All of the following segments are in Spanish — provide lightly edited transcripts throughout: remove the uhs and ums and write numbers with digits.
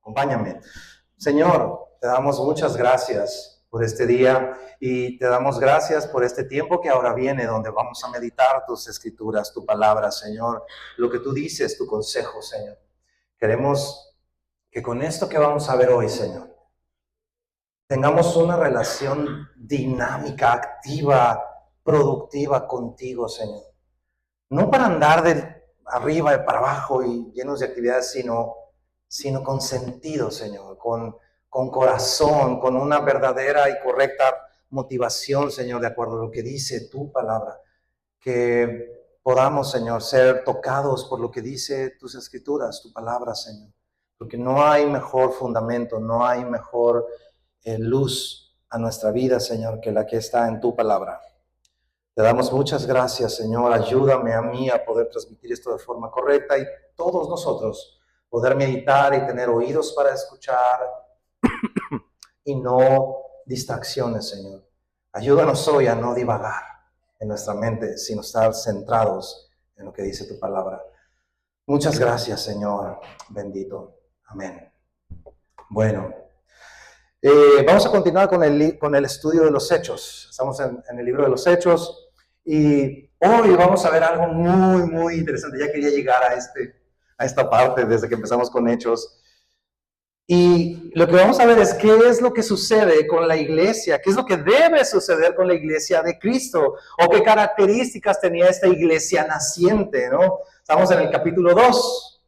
Acompáñame. Señor, te damos muchas gracias por este día y te damos gracias por este tiempo que ahora viene, donde vamos a meditar tus escrituras, tu palabra, Señor, lo que tú dices, tu consejo, Señor. Queremos que con esto que vamos a ver hoy, Señor, tengamos una relación dinámica, activa, productiva contigo, Señor. No para andar de arriba y para abajo y llenos de actividades, sino con sentido, Señor, con corazón, con una verdadera y correcta motivación, Señor, de acuerdo a lo que dice tu palabra. Que podamos, Señor, ser tocados por lo que dice tus escrituras, tu palabra, Señor. Porque no hay mejor fundamento, no hay mejor luz a nuestra vida, Señor, que la que está en tu palabra. Te damos muchas gracias, Señor. Ayúdame a mí a poder transmitir esto de forma correcta y todos nosotros poder meditar y tener oídos para escuchar y no distracciones, Señor. Ayúdanos hoy a no divagar en nuestra mente, sino estar centrados en lo que dice tu palabra. Muchas gracias, Señor. Bendito. Amén. Bueno, vamos a continuar con el estudio de los Hechos. Estamos en el libro de los Hechos y hoy vamos a ver algo muy, muy interesante. Ya quería llegar a esta parte desde que empezamos con Hechos. Y lo que vamos a ver es qué es lo que sucede con la iglesia, qué es lo que debe suceder con la iglesia de Cristo, o qué características tenía esta iglesia naciente, ¿no? Estamos en el capítulo 2.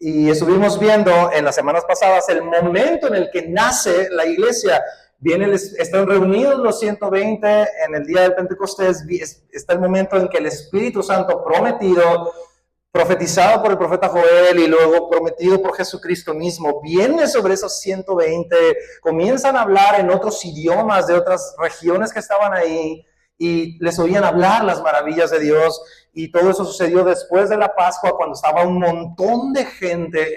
Y estuvimos viendo en las semanas pasadas el momento en el que nace la iglesia. Están reunidos los 120 en el día del Pentecostés. Está el momento en que el Espíritu Santo prometido, profetizado por el profeta Joel y luego prometido por Jesucristo mismo, viene sobre esos 120, comienzan a hablar en otros idiomas de otras regiones que estaban ahí y les oían hablar las maravillas de Dios. Y todo eso sucedió después de la Pascua, cuando estaba un montón de gente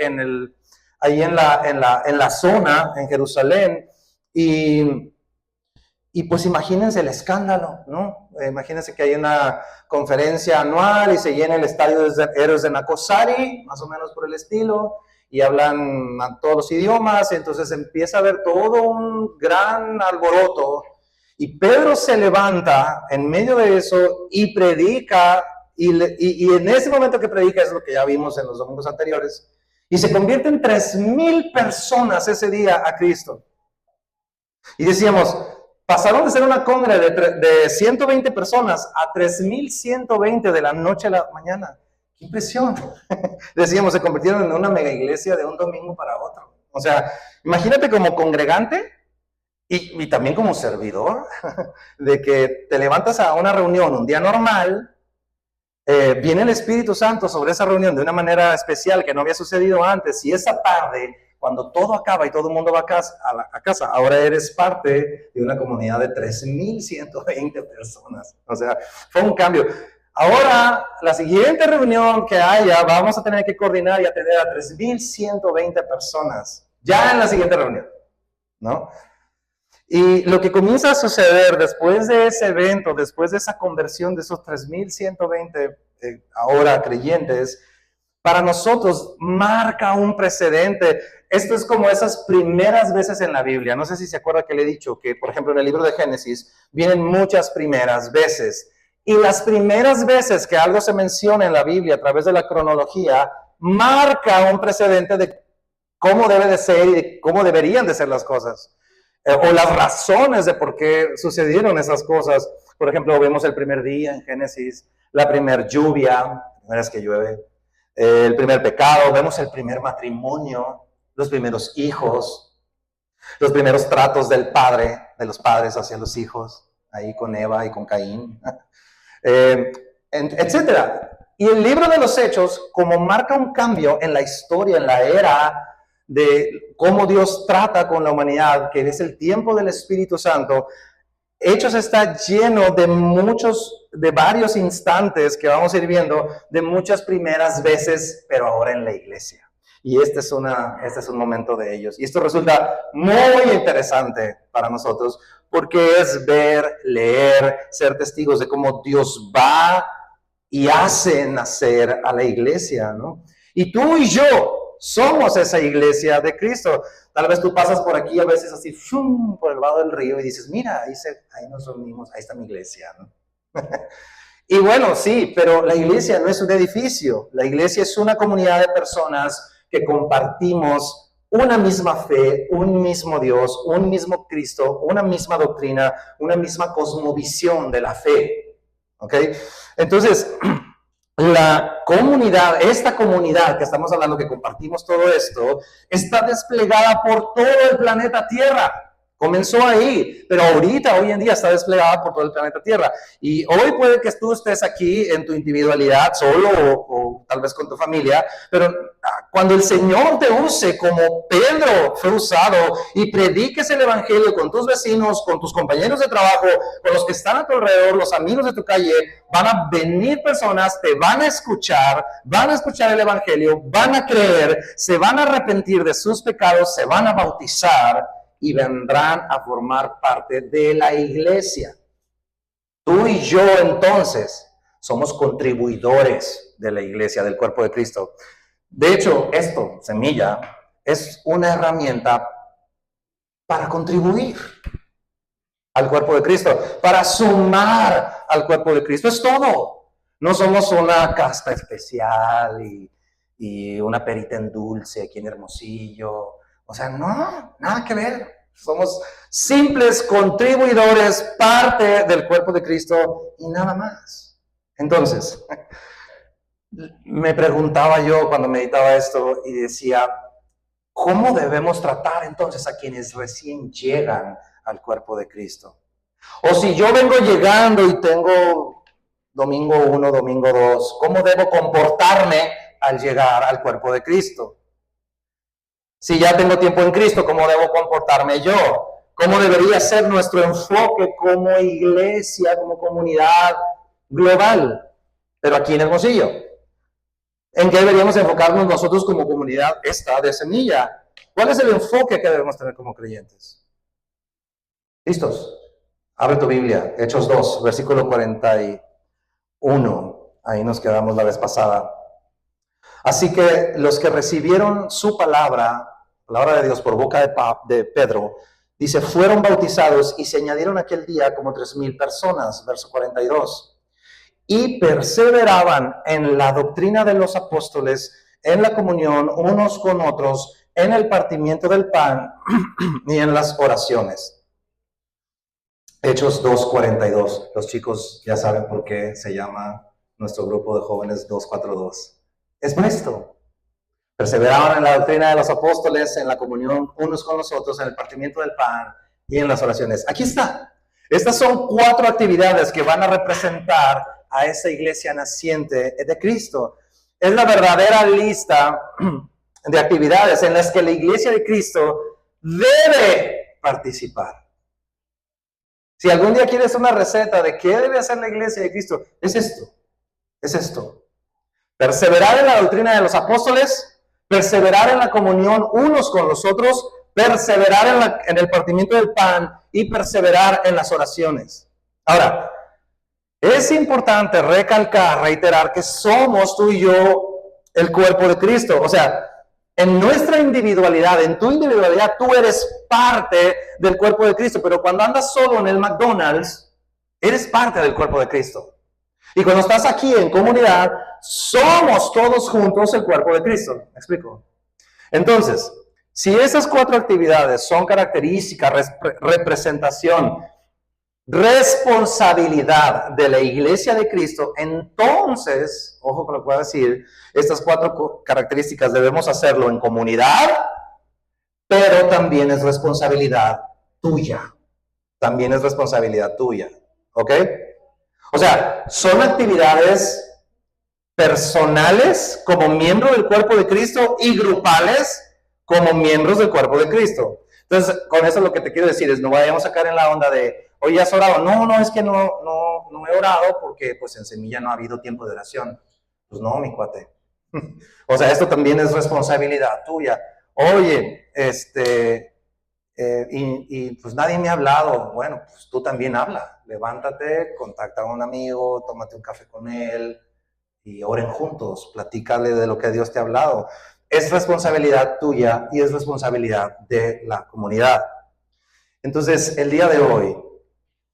ahí en la zona, en Jerusalén. Y pues imagínense el escándalo, ¿no? Imagínense que hay una conferencia anual y se llena el estadio de Héroes de Nacosari, más o menos por el estilo, y hablan todos los idiomas, y entonces empieza a haber todo un gran alboroto. Y Pedro se levanta en medio de eso y predica, y en ese momento que predica es lo que ya vimos en los domingos anteriores, y se convierten 3,000 personas ese día a Cristo. Y decíamos, pasaron de ser una congre de 120 personas a 3,120 de la noche a la mañana. ¡Qué impresión! Decíamos, se convirtieron en una mega iglesia de un domingo para otro. O sea, imagínate como congregante y también como servidor, de que te levantas a una reunión un día normal, viene el Espíritu Santo sobre esa reunión de una manera especial que no había sucedido antes, y esa tarde, cuando todo acaba y todo el mundo va a casa, ahora eres parte de una comunidad de 3,120 personas. O sea, fue un cambio. Ahora, la siguiente reunión que haya, vamos a tener que coordinar y atender a 3,120 personas, ya en la siguiente reunión, ¿no? Y lo que comienza a suceder después de ese evento, después de esa conversión de esos 3,120 ahora creyentes, para nosotros marca un precedente. Esto es como esas primeras veces en la Biblia. No sé si se acuerda que le he dicho que, por ejemplo, en el libro de Génesis vienen muchas primeras veces. Y las primeras veces que algo se menciona en la Biblia a través de la cronología, marca un precedente de cómo debe de ser y de cómo deberían de ser las cosas. O las razones de por qué sucedieron esas cosas. Por ejemplo, vemos el primer día en Génesis, la primera lluvia, la primera vez que llueve, el primer pecado, vemos el primer matrimonio, los primeros hijos, los primeros tratos de los padres hacia los hijos, ahí con Eva y con Caín, etcétera. Y el libro de los Hechos, como marca un cambio en la historia, en la era de cómo Dios trata con la humanidad, que es el tiempo del Espíritu Santo, Hechos está lleno de varios instantes que vamos a ir viendo, de muchas primeras veces, pero ahora en la iglesia. Y este es un momento de ellos. Y esto resulta muy interesante para nosotros, porque es ver, leer, ser testigos de cómo Dios va y hace nacer a la iglesia, ¿no? Y tú y yo Somos esa iglesia de Cristo. Tal vez tú pasas por aquí a veces así, ¡fum!, por el lado del río y dices, mira, ahí nos reunimos, ahí está mi iglesia, ¿no? Y bueno, sí, pero la iglesia no es un edificio. La iglesia es una comunidad de personas que compartimos una misma fe, un mismo Dios, un mismo Cristo, una misma doctrina, una misma cosmovisión de la fe. ¿Ok? Entonces, la comunidad, esta comunidad que estamos hablando, que compartimos todo esto, está desplegada por todo el planeta Tierra. Comenzó ahí, pero ahorita, hoy en día, está desplegada por todo el planeta Tierra. Y hoy puede que tú estés aquí en tu individualidad, solo o tal vez con tu familia, pero cuando el Señor te use como Pedro fue usado y prediques el Evangelio con tus vecinos, con tus compañeros de trabajo, con los que están a tu alrededor, los amigos de tu calle, van a venir personas, te van a escuchar el Evangelio, van a creer, se van a arrepentir de sus pecados, se van a bautizar y vendrán a formar parte de la iglesia. Tú y yo entonces somos contribuidores de la iglesia, del cuerpo de Cristo. De hecho, esto, semilla, es una herramienta para contribuir al cuerpo de Cristo, para sumar al cuerpo de Cristo. Es todo. No somos una casta especial y una perita en dulce aquí en Hermosillo. O sea, no, nada que ver. Somos simples contribuidores, parte del cuerpo de Cristo y nada más. Entonces, me preguntaba yo cuando meditaba esto y decía, ¿cómo debemos tratar entonces a quienes recién llegan al cuerpo de Cristo? O si yo vengo llegando y tengo domingo 1, domingo 2, ¿cómo debo comportarme al llegar al cuerpo de Cristo? Si ya tengo tiempo en Cristo, ¿cómo debo comportarme yo? ¿Cómo debería ser nuestro enfoque como iglesia, como comunidad global? Pero aquí en Hermosillo. ¿En qué deberíamos enfocarnos nosotros como comunidad esta de Semilla? ¿Cuál es el enfoque que debemos tener como creyentes? ¿Listos? Abre tu Biblia, Hechos 2, versículo 41. Ahí nos quedamos la vez pasada. Así que los que recibieron su palabra de Dios por boca de Pedro, dice, fueron bautizados y se añadieron aquel día como 3,000 personas, verso 42. Y perseveraban en la doctrina de los apóstoles, en la comunión unos con otros, en el partimiento del pan y en las oraciones. Hechos 2:42. Los chicos ya saben por qué se llama nuestro grupo de jóvenes 242. Es nuestro. Perseveraban en la doctrina de los apóstoles, en la comunión unos con los otros, en el partimiento del pan y en las oraciones. Aquí está. Estas son 4 actividades que van a representar a esa iglesia naciente de Cristo. Es la verdadera lista de actividades en las que la iglesia de Cristo debe participar. Si algún día quieres una receta de qué debe hacer la iglesia de Cristo, es esto. Es esto. Perseverar en la doctrina de los apóstoles, perseverar en la comunión unos con los otros, perseverar en el partimiento del pan y perseverar en las oraciones. Ahora, es importante recalcar, reiterar que somos tú y yo el cuerpo de Cristo. O sea, en nuestra individualidad, en tu individualidad, tú eres parte del cuerpo de Cristo. Pero cuando andas solo en el McDonald's, eres parte del cuerpo de Cristo. Y cuando estás aquí en comunidad, somos todos juntos el cuerpo de Cristo. ¿Me explico? Entonces, si esas 4 actividades son características, representación, responsabilidad de la iglesia de Cristo, entonces, ojo con lo que voy a decir, estas 4 características debemos hacerlo en comunidad, pero también es responsabilidad tuya. También es responsabilidad tuya. ¿Ok? O sea, son actividades personales como miembro del cuerpo de Cristo y grupales como miembros del cuerpo de Cristo. Entonces, con eso lo que te quiero decir es, no vayamos a caer en la onda de, oye, ¿has orado? No, es que no he orado porque pues en Semilla no ha habido tiempo de oración. Pues no, mi cuate. O sea, esto también es responsabilidad tuya. Oye, pues nadie me ha hablado. Bueno, pues tú también habla. Levántate, contacta a un amigo, tómate un café con él y oren juntos, platícale de lo que Dios te ha hablado. es responsabilidad tuya y es responsabilidad de la comunidad. Entonces, el día de hoy,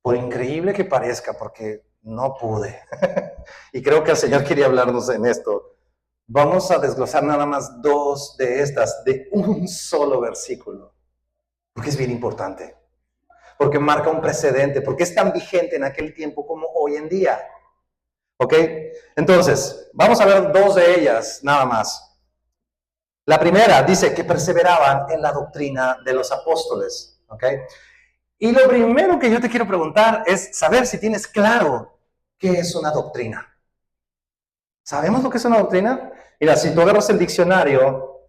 por increíble que parezca, porque no pude, y creo que el Señor quería hablarnos en esto, vamos a desglosar nada más 2 de estas, de un solo versículo, porque es bien importante, porque marca un precedente, porque es tan vigente en aquel tiempo como hoy en día. ¿Ok? Entonces, vamos a ver 2 de ellas nada más. La primera dice que perseveraban en la doctrina de los apóstoles. ¿Ok? Y lo primero que yo te quiero preguntar es saber si tienes claro qué es una doctrina. ¿Sabemos lo que es una doctrina? Mira, si tú agarras el diccionario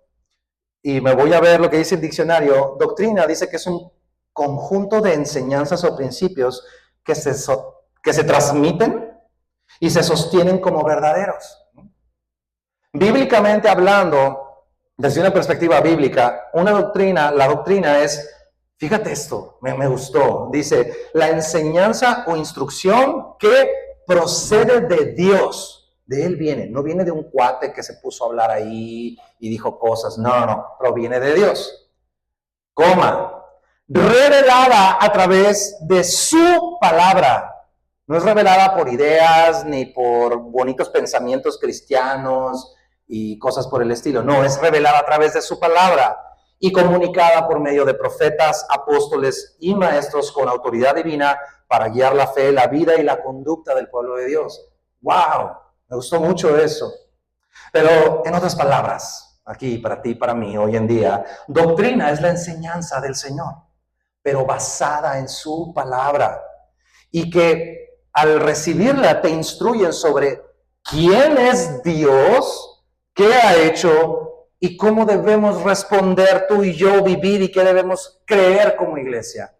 y me voy a ver lo que dice el diccionario, doctrina dice que es un conjunto de enseñanzas o principios que se transmiten y se sostienen como verdaderos. Bíblicamente hablando, desde una perspectiva bíblica, una doctrina, la doctrina es, fíjate esto, me gustó, dice, la enseñanza o instrucción que procede de Dios. De Él viene, no viene de un cuate que se puso a hablar ahí y dijo cosas, no, proviene de Dios. Coma, revelada a través de su palabra. No es revelada por ideas ni por bonitos pensamientos cristianos y cosas por el estilo. No, es revelada a través de su palabra y comunicada por medio de profetas, apóstoles y maestros con autoridad divina para guiar la fe, la vida y la conducta del pueblo de Dios. ¡Wow! Me gustó mucho eso. Pero en otras palabras, aquí para ti, para mí, hoy en día, doctrina es la enseñanza del Señor, pero basada en su palabra. Y que al recibirla te instruyen sobre quién es Dios, qué ha hecho y cómo debemos responder tú y yo, vivir y qué debemos creer como iglesia.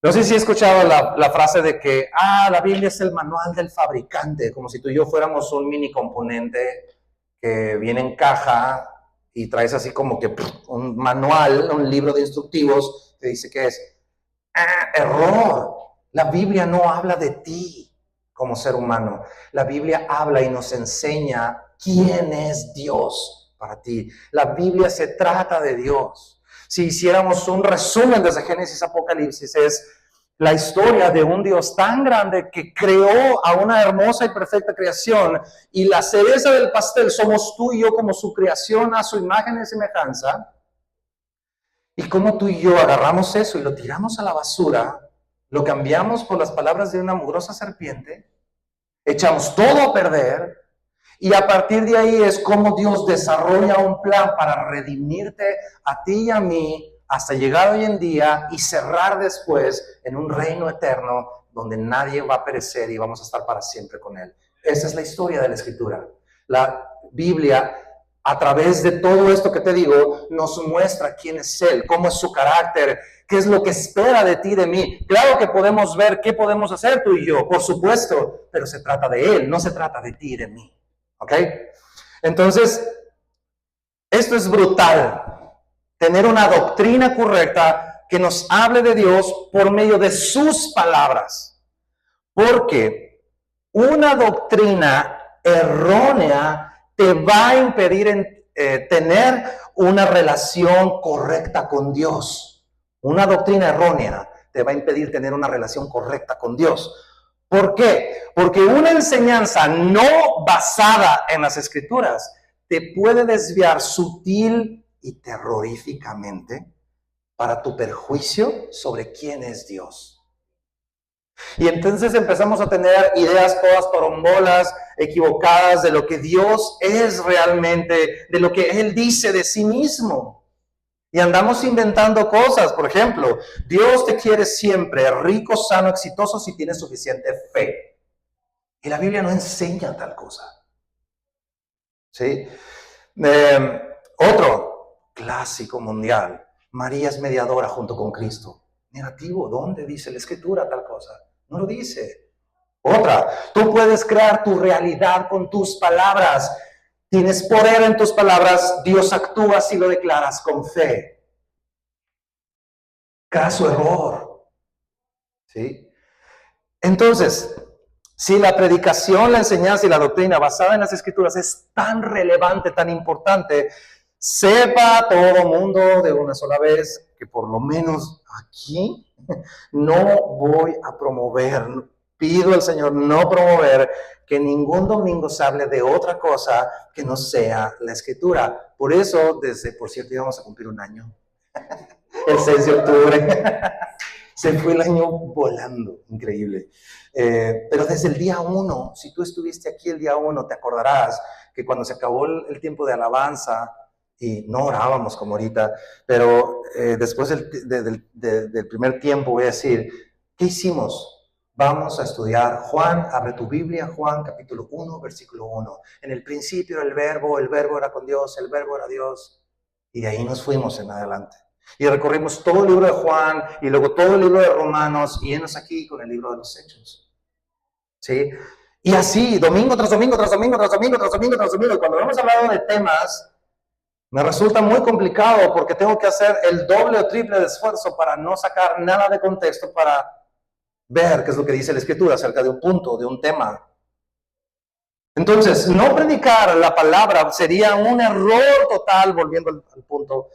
No sé si he escuchado la frase de que, la Biblia es el manual del fabricante, como si tú y yo fuéramos un mini componente que viene en caja y traes así como que un manual, un libro de instructivos que dice que es error. La Biblia no habla de ti como ser humano. La Biblia habla y nos enseña quién es Dios para ti. La Biblia se trata de Dios. Si hiciéramos un resumen desde Génesis a Apocalipsis, es la historia de un Dios tan grande que creó a una hermosa y perfecta creación, y la cereza del pastel somos tú y yo como su creación a su imagen y semejanza. Y como tú y yo agarramos eso y lo tiramos a la basura, lo cambiamos por las palabras de una mugrosa serpiente, echamos todo a perder, y a partir de ahí es como Dios desarrolla un plan para redimirte a ti y a mí hasta llegar hoy en día y cerrar después en un reino eterno donde nadie va a perecer y vamos a estar para siempre con Él. Esa es la historia de la Escritura. La Biblia, a través de todo esto que te digo, nos muestra quién es Él, cómo es su carácter, qué es lo que espera de ti y de mí. Claro que podemos ver qué podemos hacer tú y yo, por supuesto, pero se trata de Él, no se trata de ti y de mí. ¿Ok? Entonces, esto es brutal. Tener una doctrina correcta que nos hable de Dios por medio de sus palabras. Porque una doctrina errónea te va a impedir tener una relación correcta con Dios. Una doctrina errónea te va a impedir tener una relación correcta con Dios. ¿Por qué? Porque una enseñanza no basada en las Escrituras te puede desviar sutil y terroríficamente para tu perjuicio sobre quién es Dios. Y entonces empezamos a tener ideas todas torombolas, equivocadas de lo que Dios es realmente, de lo que Él dice de sí mismo. Y andamos inventando cosas. Por ejemplo, Dios te quiere siempre rico, sano, exitoso si tienes suficiente fe. Y la Biblia no enseña tal cosa. ¿Sí? Otro clásico mundial. María es mediadora junto con Cristo. Negativo. ¿Dónde dice la Escritura tal cosa? No lo dice. Otra. Tú puedes crear tu realidad con tus palabras. Tienes poder en tus palabras. Dios actúa si lo declaras con fe. Caso error. ¿Sí? Entonces, si la predicación, la enseñanza y la doctrina basada en las Escrituras es tan relevante, tan importante, Sepa todo mundo de una sola vez que por lo menos aquí no voy a promover, pido al Señor no promover que ningún domingo se hable de otra cosa que no sea la Escritura. Por eso, por cierto, íbamos a cumplir un año, el 6 de octubre. Se fue el año volando, increíble. Pero desde el día 1, si tú estuviste aquí el día 1, te acordarás que cuando se acabó el tiempo de alabanza, y no orábamos como ahorita, pero después del primer tiempo voy a decir, ¿qué hicimos? Vamos a estudiar Juan, abre tu Biblia, Juan capítulo 1, versículo 1. En el principio el verbo era con Dios, el verbo era Dios. Y de ahí nos fuimos en adelante. Y recorrimos todo el libro de Juan y luego todo el libro de Romanos y enos aquí con el libro de los Hechos. ¿Sí? Y así, domingo tras domingo, tras domingo, tras domingo, tras domingo, tras domingo. Y cuando hemos hablado de temas, me resulta muy complicado porque tengo que hacer el doble o triple de esfuerzo para no sacar nada de contexto para ver qué es lo que dice la Escritura acerca de un punto, de un tema. Entonces, no predicar la palabra sería un error total, volviendo al punto.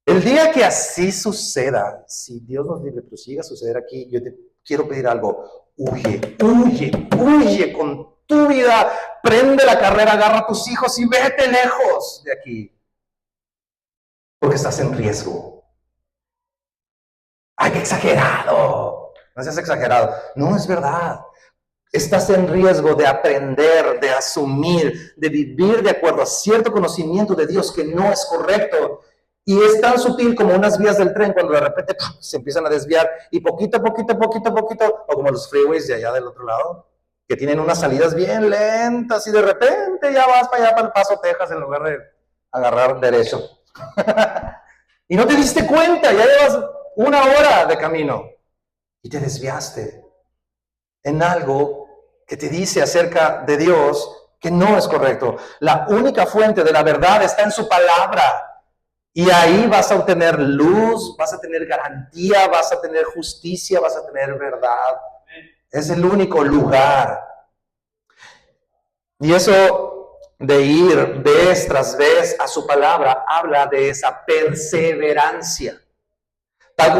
El día que así suceda, si Dios nos libre, pero si llega a suceder aquí, yo te quiero pedir algo. Huye, huye, huye con tu vida. Prende la carrera, agarra a tus hijos y vete lejos de aquí. Porque estás en riesgo. ¡Ay, qué exagerado! No seas exagerado. No, es verdad. Estás en riesgo de aprender, de asumir, de vivir de acuerdo a cierto conocimiento de Dios que no es correcto. Y es tan sutil como unas vías del tren cuando de repente se empiezan a desviar y poquito a poquito, o como los freeways de allá del otro lado, que tienen unas salidas bien lentas y de repente ya vas para allá, para El Paso, Texas, en lugar de agarrar derecho. Y no te diste cuenta, ya llevas una hora de camino y te desviaste en algo que te dice acerca de Dios que no es correcto. La única fuente de la verdad está en su palabra. Y ahí vas a obtener luz, vas a tener garantía, vas a tener justicia, vas a tener verdad. Es el único lugar. Y eso de ir vez tras vez a su palabra habla de esa perseverancia. Tal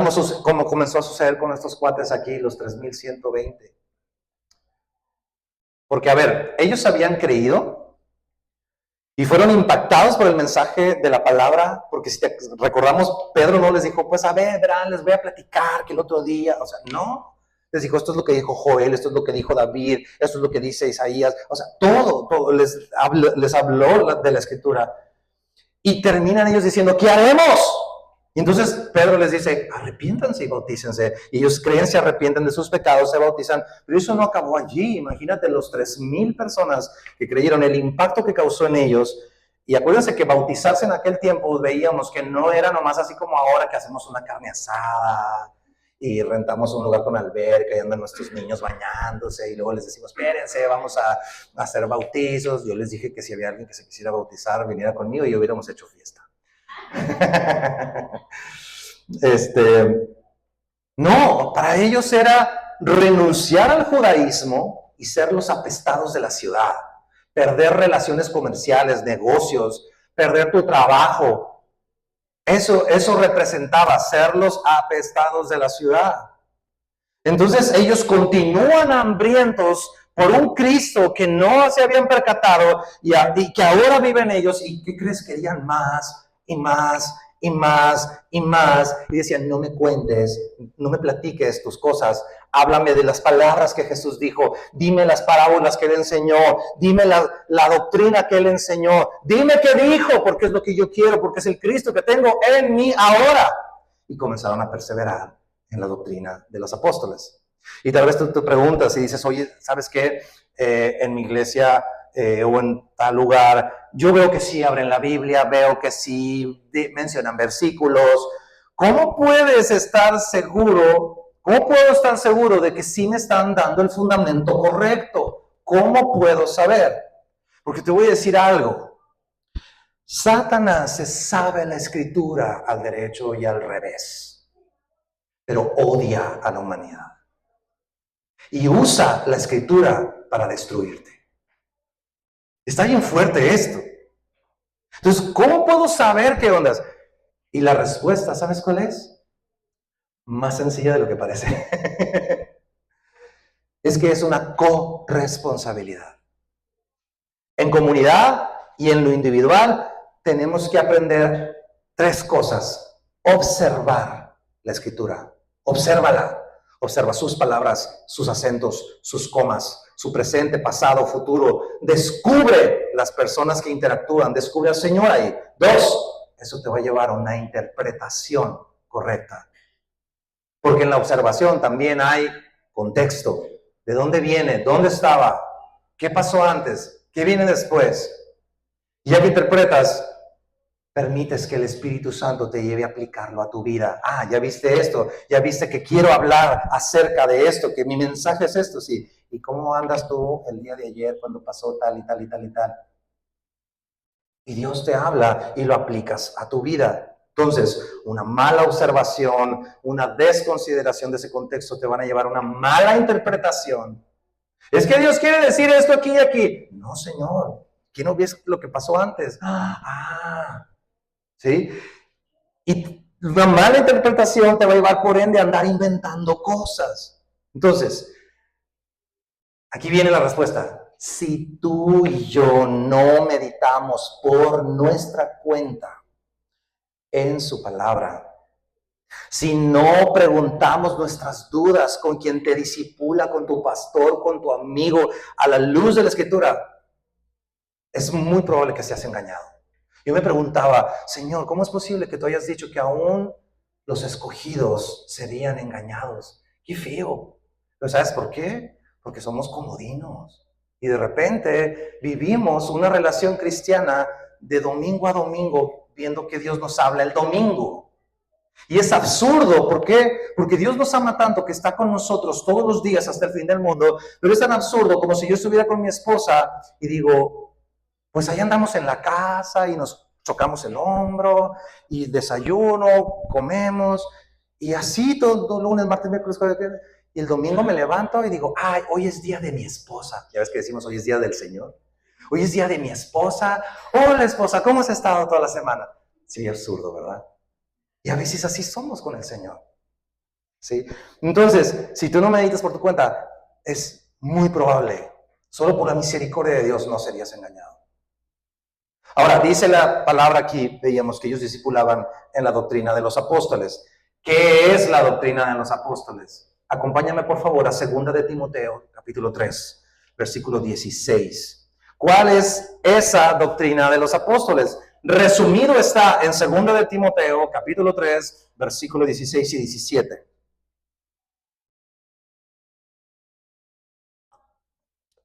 como comenzó a suceder con estos cuates aquí, los 3120. Porque, a ver, ellos habían creído y fueron impactados por el mensaje de la palabra, porque si recordamos, Pedro no les dijo, pues a ver, verán, les voy a platicar que el otro día, o sea, no, les dijo, esto es lo que dijo Joel, esto es lo que dijo David, esto es lo que dice Isaías, o sea, todo les habló de la Escritura. Y terminan ellos diciendo, ¿qué haremos? Y entonces Pedro les dice, arrepiéntanse y bautícense. Y ellos creen, se arrepienten de sus pecados, se bautizan. Pero eso no acabó allí. Imagínate los 3,000 personas que creyeron, el impacto que causó en ellos. Y acuérdense que bautizarse en aquel tiempo veíamos que no era nomás así como ahora que hacemos una carne asada y rentamos un lugar con alberca y andan nuestros niños bañándose y luego les decimos, espérense, vamos a hacer bautizos. Yo les dije que si había alguien que se quisiera bautizar, viniera conmigo y hubiéramos hecho fiesta. No, para ellos era renunciar al judaísmo y ser los apestados de la ciudad, perder relaciones comerciales, negocios, perder tu trabajo. Eso representaba ser los apestados de la ciudad. Entonces ellos continúan hambrientos por un Cristo que no se habían percatado y que ahora viven ellos. ¿Y qué crees? Querían más y más y más y más. Y decían, no me cuentes, no me platiques tus cosas. Háblame de las palabras que Jesús dijo. Dime las parábolas que Él enseñó. Dime la doctrina que Él enseñó. Dime qué dijo, porque es lo que yo quiero, porque es el Cristo que tengo en mí ahora. Y comenzaron a perseverar en la doctrina de los apóstoles. Y tal vez tú te preguntas y dices, oye, ¿sabes qué? En mi iglesia o en tal lugar, yo veo que sí abren la Biblia, veo que sí mencionan versículos. ¿Cómo puedes estar seguro? ¿Cómo puedo estar seguro de que sí me están dando el fundamento correcto? ¿Cómo puedo saber? Porque te voy a decir algo. Satanás se sabe la Escritura al derecho y al revés, pero odia a la humanidad. Y usa la Escritura para destruirte. Está bien fuerte esto. Entonces, ¿cómo puedo saber qué ondas? Y la respuesta, ¿sabes cuál es? Más sencilla de lo que parece. Es que es una corresponsabilidad. En comunidad y en lo individual tenemos que aprender 3 cosas. Observar la escritura. Obsérvala. Observa sus palabras, sus acentos, sus comas, su presente, pasado, futuro. Descubre las personas que interactúan. Descubre al Señor ahí. 2, eso te va a llevar a una interpretación correcta. Porque en la observación también hay contexto. ¿De dónde viene? ¿Dónde estaba? ¿Qué pasó antes? ¿Qué viene después? Y ya que interpretas, permites que el Espíritu Santo te lleve a aplicarlo a tu vida. Ah, ya viste esto, ya viste que quiero hablar acerca de esto, que mi mensaje es esto, sí. ¿Y cómo andas tú el día de ayer cuando pasó tal y tal y tal y tal? Y Dios te habla y lo aplicas a tu vida. Entonces, una mala observación, una desconsideración de ese contexto te van a llevar a una mala interpretación. Es que Dios quiere decir esto aquí y aquí. No, Señor. ¿Quién no ves lo que pasó antes? ¿Sí? Y una mala interpretación te va a llevar por ende a andar inventando cosas. Entonces, aquí viene la respuesta. Si tú y yo no meditamos por nuestra cuenta en su palabra, si no preguntamos nuestras dudas con quien te disipula, con tu pastor, con tu amigo, a la luz de la Escritura, es muy probable que seas engañado. Yo me preguntaba, Señor, ¿cómo es posible que tú hayas dicho que aún los escogidos serían engañados? ¡Qué feo! ¿Pero sabes por qué? Porque somos comodinos. Y de repente vivimos una relación cristiana de domingo a domingo, viendo que Dios nos habla el domingo. Y es absurdo, ¿por qué? Porque Dios nos ama tanto que está con nosotros todos los días hasta el fin del mundo, pero es tan absurdo como si yo estuviera con mi esposa y digo, pues ahí andamos en la casa y nos chocamos el hombro y desayuno, comemos y así todo lunes, martes, miércoles, jueves, viernes. Y el domingo me levanto y digo, ay, hoy es día de mi esposa. Ya ves que decimos, hoy es día del Señor. Hoy es día de mi esposa. Hola, esposa, ¿cómo has estado toda la semana? Sí, absurdo, ¿verdad? Y a veces así somos con el Señor. ¿Sí? Entonces, si tú no meditas por tu cuenta, es muy probable, solo por la misericordia de Dios no serías engañado. Ahora, dice la palabra aquí, veíamos que ellos discipulaban en la doctrina de los apóstoles. ¿Qué es la doctrina de los apóstoles? Acompáñame, por favor, a 2 de Timoteo, capítulo 3, versículo 16. ¿Cuál es esa doctrina de los apóstoles? Resumido está en 2 de Timoteo, capítulo 3, versículo 16 y 17.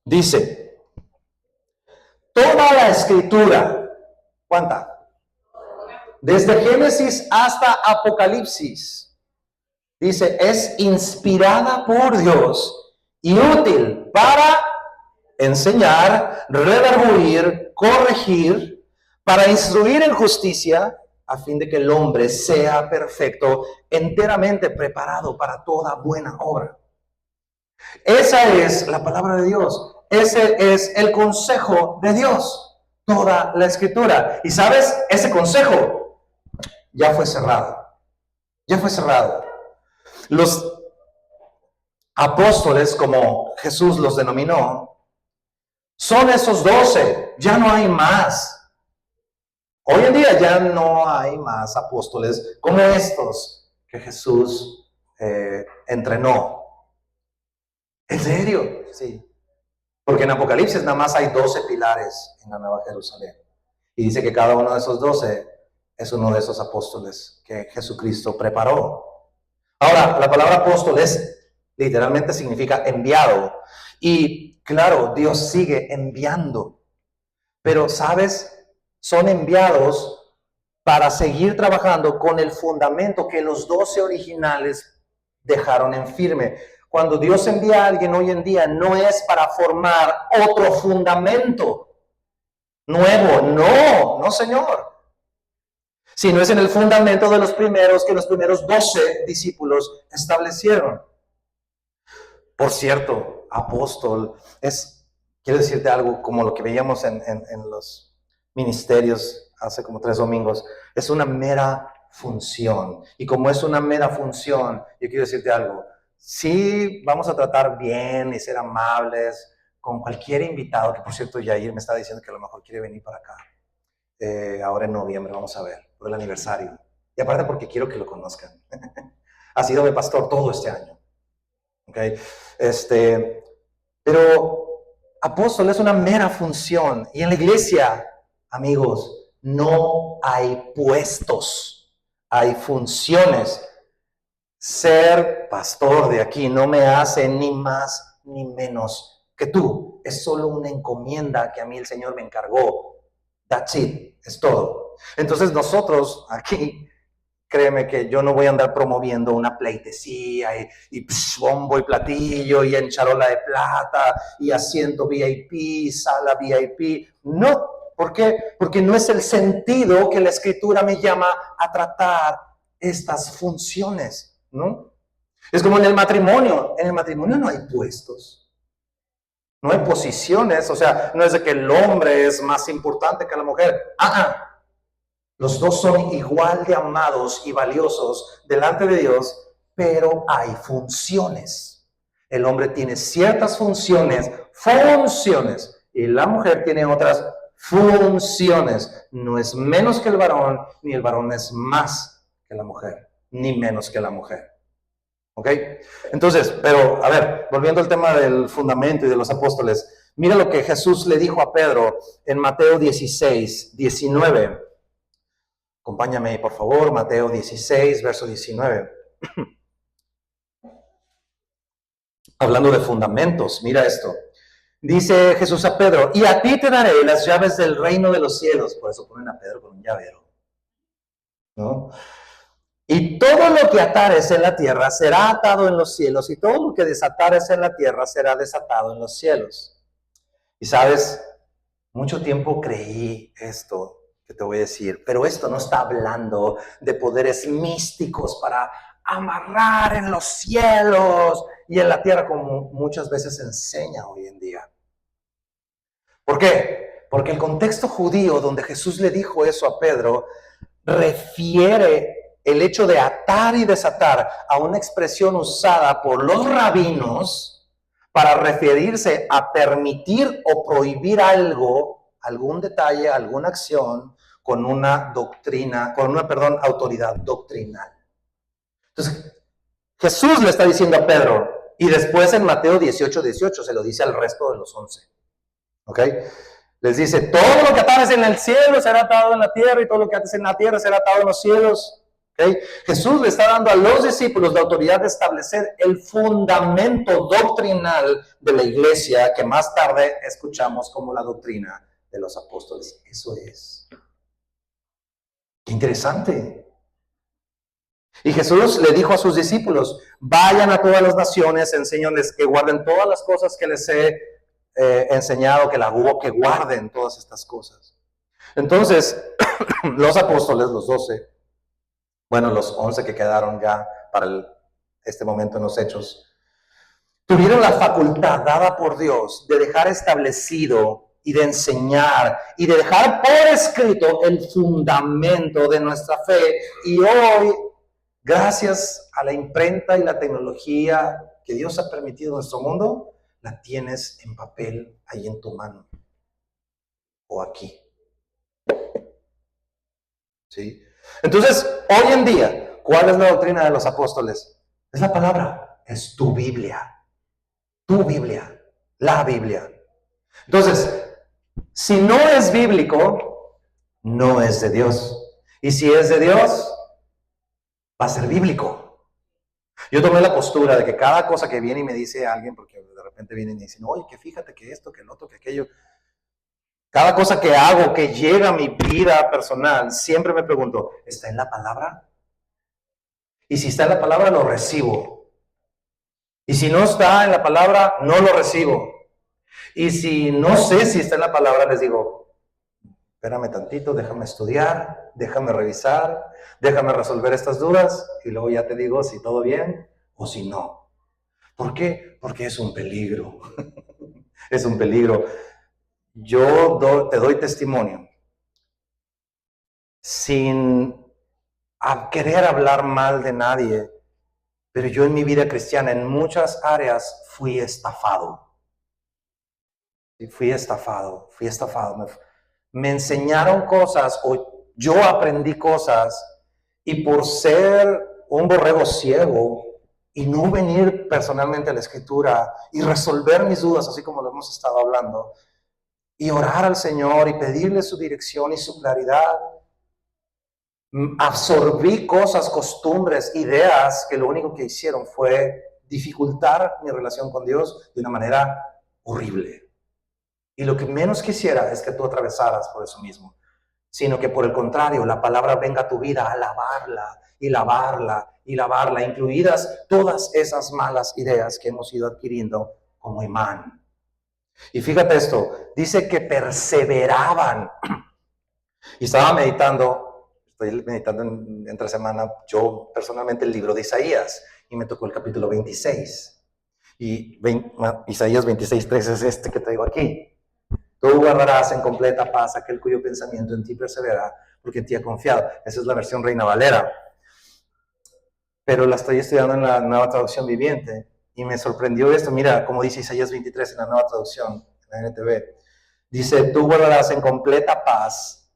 Dice, toda la escritura, ¿cuánta? Desde Génesis hasta Apocalipsis, dice, es inspirada por Dios y útil para enseñar, redarguir, corregir, para instruir en justicia, a fin de que el hombre sea perfecto, enteramente preparado para toda buena obra. Esa es la palabra de Dios. Ese es el consejo de Dios. Toda la escritura. Y sabes, ese consejo ya fue cerrado. Ya fue cerrado. Los apóstoles, como Jesús los denominó, son esos 12. Ya no hay más. Hoy en día ya no hay más apóstoles como estos que Jesús entrenó. ¿En serio? Sí. Porque en Apocalipsis nada más hay 12 pilares en la Nueva Jerusalén. Y dice que cada uno de esos 12 es uno de esos apóstoles que Jesucristo preparó. Ahora, la palabra apóstol literalmente significa enviado. Y claro, Dios sigue enviando. Pero, ¿sabes? Son enviados para seguir trabajando con el fundamento que los 12 originales dejaron en firme. Cuando Dios envía a alguien hoy en día, no es para formar otro fundamento nuevo. No, no, Señor. Sino es en el fundamento de los primeros que los primeros 12 discípulos establecieron. Por cierto, apóstol quiero decirte algo como lo que veíamos en los ministerios hace como 3 domingos, es una mera función. Y como es una mera función, yo quiero decirte algo. Sí, vamos a tratar bien y ser amables con cualquier invitado, que por cierto Yair me está diciendo que a lo mejor quiere venir para acá. Ahora en noviembre, vamos a ver, por el aniversario. Y aparte porque quiero que lo conozcan. Ha sido mi pastor todo este año. ¿Okay? Pero apóstol es una mera función. Y en la iglesia, amigos, no hay puestos, hay funciones. Ser pastor de aquí no me hace ni más ni menos que tú. Es solo una encomienda que a mí el Señor me encargó. That's it, es todo. Entonces nosotros aquí, créeme que yo no voy a andar promoviendo una pleitesía y bombo y platillo y en charola de plata y asiento VIP, sala VIP. No, ¿por qué? Porque no es el sentido que la Escritura me llama a tratar estas funciones, ¿no? Es como en el matrimonio no hay puestos, no hay posiciones, o sea, no es de que el hombre es más importante que la mujer. Los dos son igual de amados y valiosos delante de Dios, pero hay funciones. El hombre tiene ciertas funciones, y la mujer tiene otras funciones. No es menos que el varón, ni el varón es más que la mujer, ni menos que la mujer. ¿Ok? Entonces, pero a ver, volviendo al tema del fundamento y de los apóstoles, mira lo que Jesús le dijo a Pedro en Mateo 16, 19. Acompáñame, por favor, Mateo 16, verso 19. Hablando de fundamentos, mira esto. Dice Jesús a Pedro, y a ti te daré las llaves del reino de los cielos. Por eso ponen a Pedro con un llavero, ¿no? Y todo lo que atares en la tierra será atado en los cielos, y todo lo que desatares en la tierra será desatado en los cielos. Y sabes, mucho tiempo creí esto que te voy a decir, pero esto no está hablando de poderes místicos para amarrar en los cielos y en la tierra, como muchas veces se enseña hoy en día. ¿Por qué? Porque el contexto judío donde Jesús le dijo eso a Pedro refiere el hecho de atar y desatar a una expresión usada por los rabinos para referirse a permitir o prohibir algo, algún detalle, alguna acción con una doctrina, autoridad doctrinal. Entonces, Jesús le está diciendo a Pedro, y después en Mateo 18, 18 se lo dice al resto de los 11. ¿Ok? Les dice, todo lo que atares en el cielo será atado en la tierra, y todo lo que ates en la tierra será atado en los cielos. ¿Okay? Jesús le está dando a los discípulos la autoridad de establecer el fundamento doctrinal de la iglesia, que más tarde escuchamos como la doctrina de los apóstoles. Eso es. Qué interesante. Y Jesús le dijo a sus discípulos, vayan a todas las naciones, enséñenles que guarden todas las cosas que les he enseñado, que guarden todas estas cosas. Entonces, los apóstoles, los 12, bueno, los 11 que quedaron ya para este momento en los Hechos, tuvieron la facultad dada por Dios de dejar establecido y de enseñar y de dejar por escrito el fundamento de nuestra fe. Y hoy, gracias a la imprenta y la tecnología que Dios ha permitido en nuestro mundo, la tienes en papel ahí en tu mano o aquí. ¿Sí? Entonces, hoy en día, ¿cuál es la doctrina de los apóstoles? Es la palabra, es tu Biblia, la Biblia. Entonces, si no es bíblico, no es de Dios. Y si es de Dios, va a ser bíblico. Yo tomé la postura de que cada cosa que viene y me dice alguien, porque de repente vienen y dicen, oye, que fíjate que esto, que el otro, que aquello. Cada cosa que hago, que llega a mi vida personal, siempre me pregunto, ¿está en la palabra? Y si está en la palabra, lo recibo. Y si no está en la palabra, no lo recibo. Y si no sé si está en la palabra, les digo, espérame tantito, déjame estudiar, déjame revisar, déjame resolver estas dudas y luego ya te digo si todo bien o si no. ¿Por qué? Porque es un peligro. Es un peligro. Yo te doy testimonio sin querer hablar mal de nadie, pero yo en mi vida cristiana, en muchas áreas, fui estafado. Fui estafado. Me enseñaron cosas o yo aprendí cosas y por ser un borrego ciego y no venir personalmente a la Escritura y resolver mis dudas, así como lo hemos estado hablando, y orar al Señor y pedirle su dirección y su claridad, absorbí cosas, costumbres, ideas que lo único que hicieron fue dificultar mi relación con Dios de una manera horrible. Y lo que menos quisiera es que tú atravesaras por eso mismo, sino que por el contrario, la palabra venga a tu vida a lavarla y lavarla y lavarla, incluidas todas esas malas ideas que hemos ido adquiriendo como imán. Y fíjate esto, dice que perseveraban. Y estaba meditando, estoy meditando entre semana, yo personalmente el libro de Isaías, y me tocó el capítulo 26. Y Isaías 26:3 es este que traigo aquí. Tú guardarás en completa paz aquel cuyo pensamiento en ti persevera, porque en ti ha confiado. Esa es la versión Reina Valera. Pero la estoy estudiando en la Nueva Traducción Viviente, y me sorprendió esto. Mira, como dice Isaías 23 en la Nueva Traducción, en la NTV. Dice, tú guardarás en completa paz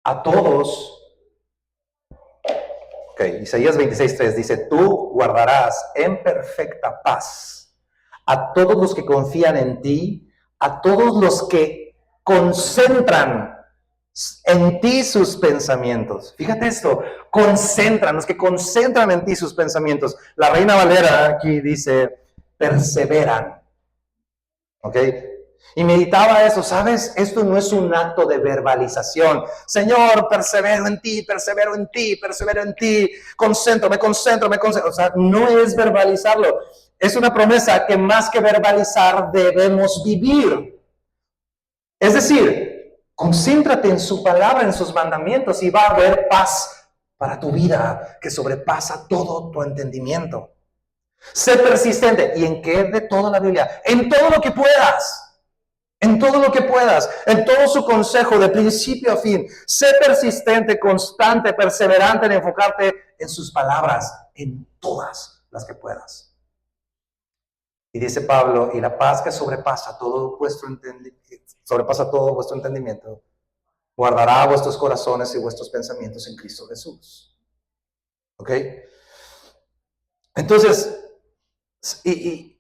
a todos. Isaías 26:3 dice, tú guardarás en perfecta paz a todos los que confían en ti, a todos los que concentran en ti sus pensamientos. Fíjate esto, los que concentran en ti sus pensamientos. La Reina Valera aquí dice, perseveran. ¿Ok? Y meditaba eso, ¿sabes? Esto no es un acto de verbalización. Señor, persevero en ti, persevero en ti, persevero en ti. Me concentro. O sea, no es verbalizarlo. Es una promesa que más que verbalizar debemos vivir. Es decir, concéntrate en su palabra, en sus mandamientos, y va a haber paz para tu vida que sobrepasa todo tu entendimiento. Sé persistente. ¿Y en qué de toda la Biblia? En todo lo que puedas. En todo lo que puedas, en todo su consejo de principio a fin. Sé persistente, constante, perseverante en enfocarte en sus palabras, en todas las que puedas. Y dice Pablo, y la paz que sobrepasa todo vuestro entendimiento, guardará vuestros corazones y vuestros pensamientos en Cristo Jesús. ¿Ok? Entonces, y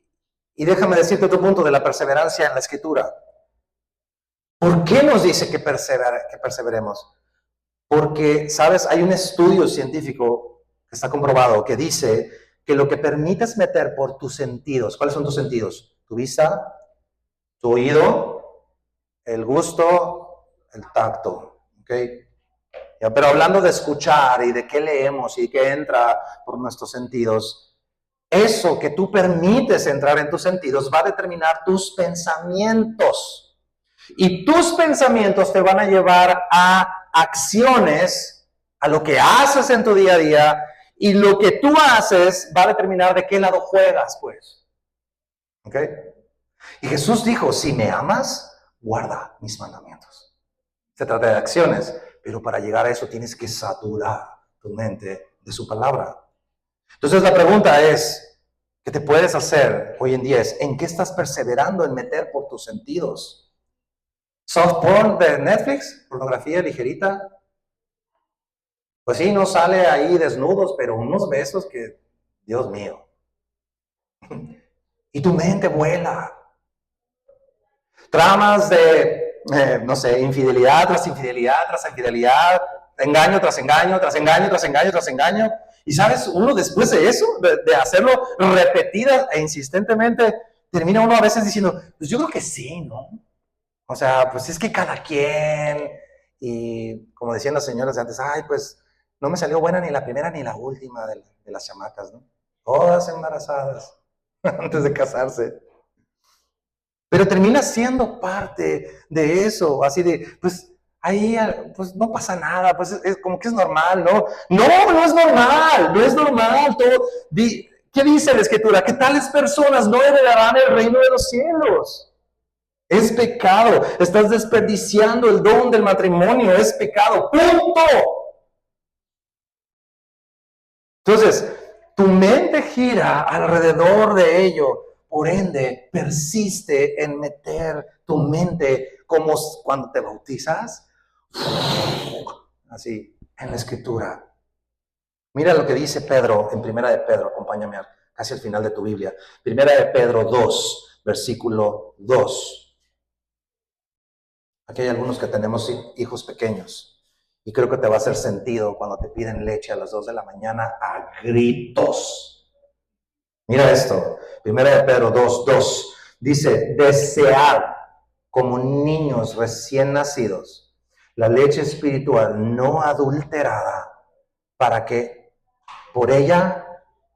déjame decirte otro punto de la perseverancia en la Escritura. ¿Por qué nos dice que perseveremos? Porque, ¿sabes? Hay un estudio científico que está comprobado que dice que lo que permites meter por tus sentidos, ¿cuáles son tus sentidos? Tu vista, tu oído, el gusto, el tacto, ¿ok? Ya, pero hablando de escuchar y de qué leemos y qué entra por nuestros sentidos, eso que tú permites entrar en tus sentidos va a determinar tus pensamientos. Y tus pensamientos te van a llevar a acciones, a lo que haces en tu día a día, y lo que tú haces va a determinar de qué lado juegas, pues. ¿Ok? Y Jesús dijo, si me amas, guarda mis mandamientos. Se trata de acciones, pero para llegar a eso tienes que saturar tu mente de su palabra. Entonces la pregunta es, ¿qué te puedes hacer hoy en día? ¿En qué estás perseverando en meter por tus sentidos? Soft porn de Netflix, pornografía ligerita. Pues sí, no sale ahí desnudos, pero unos besos que, Dios mío. Y tu mente vuela. Tramas de, no sé, infidelidad tras infidelidad, tras infidelidad, engaño tras engaño, tras engaño, tras engaño, tras engaño. Y sabes, uno después de eso, de hacerlo repetida e insistentemente, termina uno a veces diciendo, pues yo creo que sí, ¿no? O sea, pues es que cada quien, y como decían las señoras de antes, ay, pues no me salió buena ni la primera ni la última de las chamacas, ¿no? Todas embarazadas antes de casarse. Pero termina siendo parte de eso, así de, pues ahí pues no pasa nada, pues es como que es normal, ¿no? No es normal, no es normal. ¿Qué dice la Escritura? Que tales personas no heredarán el reino de los cielos. Es pecado. Estás desperdiciando el don del matrimonio. Es pecado. ¡Punto! Entonces, tu mente gira alrededor de ello. Por ende, persiste en meter tu mente como cuando te bautizas. Así, en la Escritura. Mira lo que dice Pedro en Primera de Pedro. Acompáñame casi al final de tu Biblia. Primera de Pedro 2, versículo 2. Aquí hay algunos que tenemos hijos pequeños y creo que te va a hacer sentido cuando te piden leche a las 2 de la mañana a gritos. Mira esto, Primera de Pedro 2:2 dice: desead como niños recién nacidos la leche espiritual no adulterada, para que por ella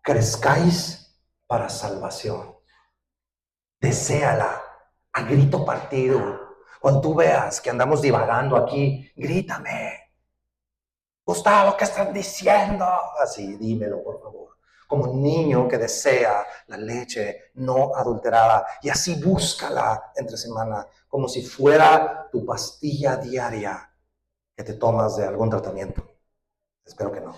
crezcáis para salvación. Deséala a grito partido. Cuando tú veas que andamos divagando aquí, grítame: Gustavo, ¿qué estás diciendo? Así, dímelo, por favor. Como un niño que desea la leche no adulterada, y así búscala entre semana, como si fuera tu pastilla diaria que te tomas de algún tratamiento. Espero que no.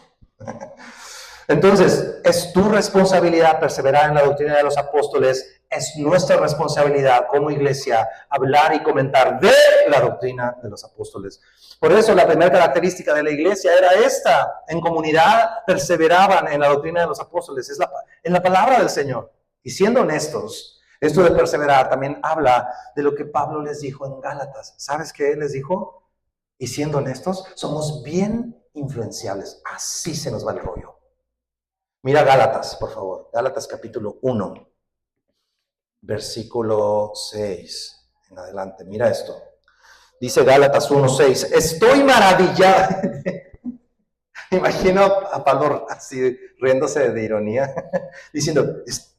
Entonces, es tu responsabilidad perseverar en la doctrina de los apóstoles. Es nuestra responsabilidad como iglesia hablar y comentar de la doctrina de los apóstoles. Por eso la primera característica de la iglesia era esta: en comunidad perseveraban en la doctrina de los apóstoles, en la palabra del Señor. Y siendo honestos, esto de perseverar también habla de lo que Pablo les dijo en Gálatas. ¿Sabes qué les dijo? Y siendo honestos, somos bien influenciables. Así se nos va el rollo. Mira Gálatas, por favor. Gálatas capítulo 1, versículo 6 en adelante. Mira esto. Dice Gálatas 1:6. Estoy maravillado. Imagino a Pablo así riéndose de ironía, diciendo: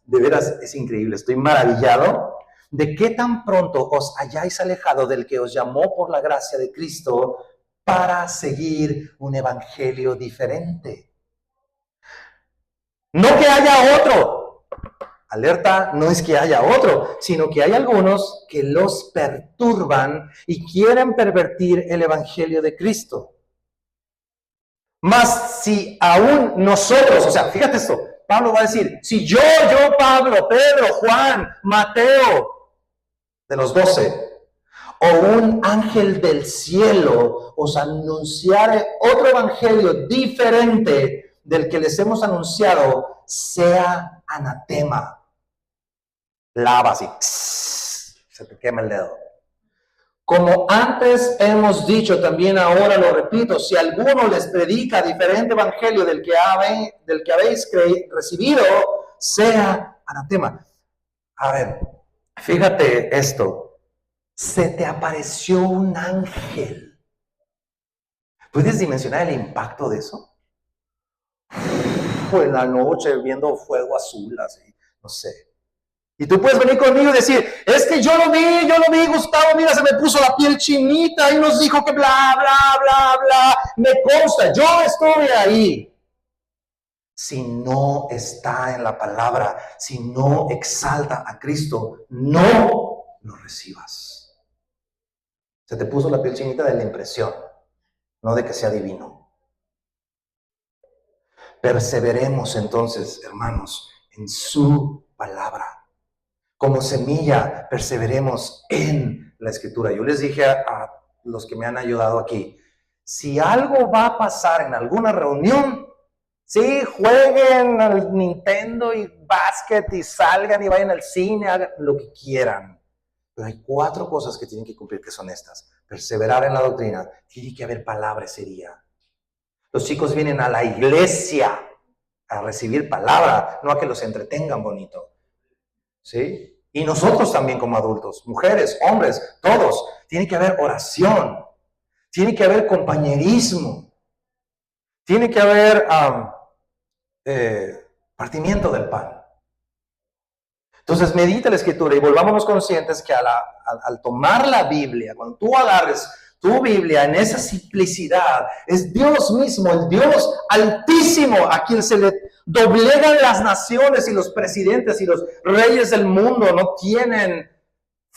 de veras es increíble, estoy maravillado de que tan pronto os hayáis alejado del que os llamó por la gracia de Cristo para seguir un evangelio diferente. No que haya otro. Alerta, no es que haya otro, sino que hay algunos que los perturban y quieren pervertir el evangelio de Cristo. Mas si aún nosotros, o sea, fíjate esto, Pablo va a decir: si yo, Pablo, Pedro, Juan, Mateo, de los 12, o un ángel del cielo os anunciare otro evangelio diferente del que les hemos anunciado, sea anatema. Lava así, se te quema el dedo. Como antes hemos dicho, también ahora lo repito: si alguno les predica diferente evangelio del que habéis recibido, sea anatema. A ver, fíjate esto. Se te apareció un ángel. ¿Puedes dimensionar el impacto de eso? En la noche viendo fuego azul, así, no sé. Y tú puedes venir conmigo y decir: es que yo lo vi, Gustavo, mira, se me puso la piel chinita y nos dijo que bla, bla, bla, bla. Me consta, yo estuve ahí. Si no está en la palabra, si no exalta a Cristo, no lo recibas. Se te puso la piel chinita de la impresión, no de que sea divino. Perseveremos entonces, hermanos, en su palabra. Como semilla, perseveremos en la Escritura. Yo les dije a los que me han ayudado aquí: si algo va a pasar en alguna reunión, sí, jueguen al Nintendo y básquet y salgan y vayan al cine, hagan lo que quieran. Pero hay 4 cosas que tienen que cumplir, que son estas: perseverar en la doctrina, tiene que haber palabra ese día. Los chicos vienen a la iglesia a recibir palabra, no a que los entretengan bonito. ¿Sí? Y nosotros también como adultos, mujeres, hombres, todos, tiene que haber oración, tiene que haber compañerismo, tiene que haber partimiento del pan. Entonces medita la Escritura y volvámonos conscientes que al tomar la Biblia, cuando tú agarres tu Biblia en esa simplicidad, es Dios mismo, el Dios altísimo, a quien se le doblegan las naciones, y los presidentes y los reyes del mundo no tienen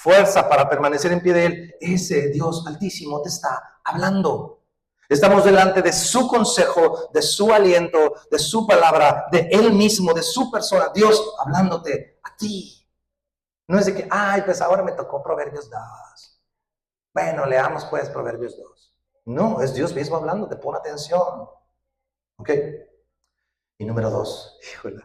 fuerza para permanecer en pie de Él, ese Dios Altísimo te está hablando. Estamos delante de su consejo, de su aliento, de su palabra, de Él mismo, de su persona, Dios hablándote a ti. No es de que, ay, pues ahora me tocó Proverbios 2. Bueno, leamos pues Proverbios 2. No, es Dios mismo hablándote, pon atención. ¿Ok? Y número 2, híjole.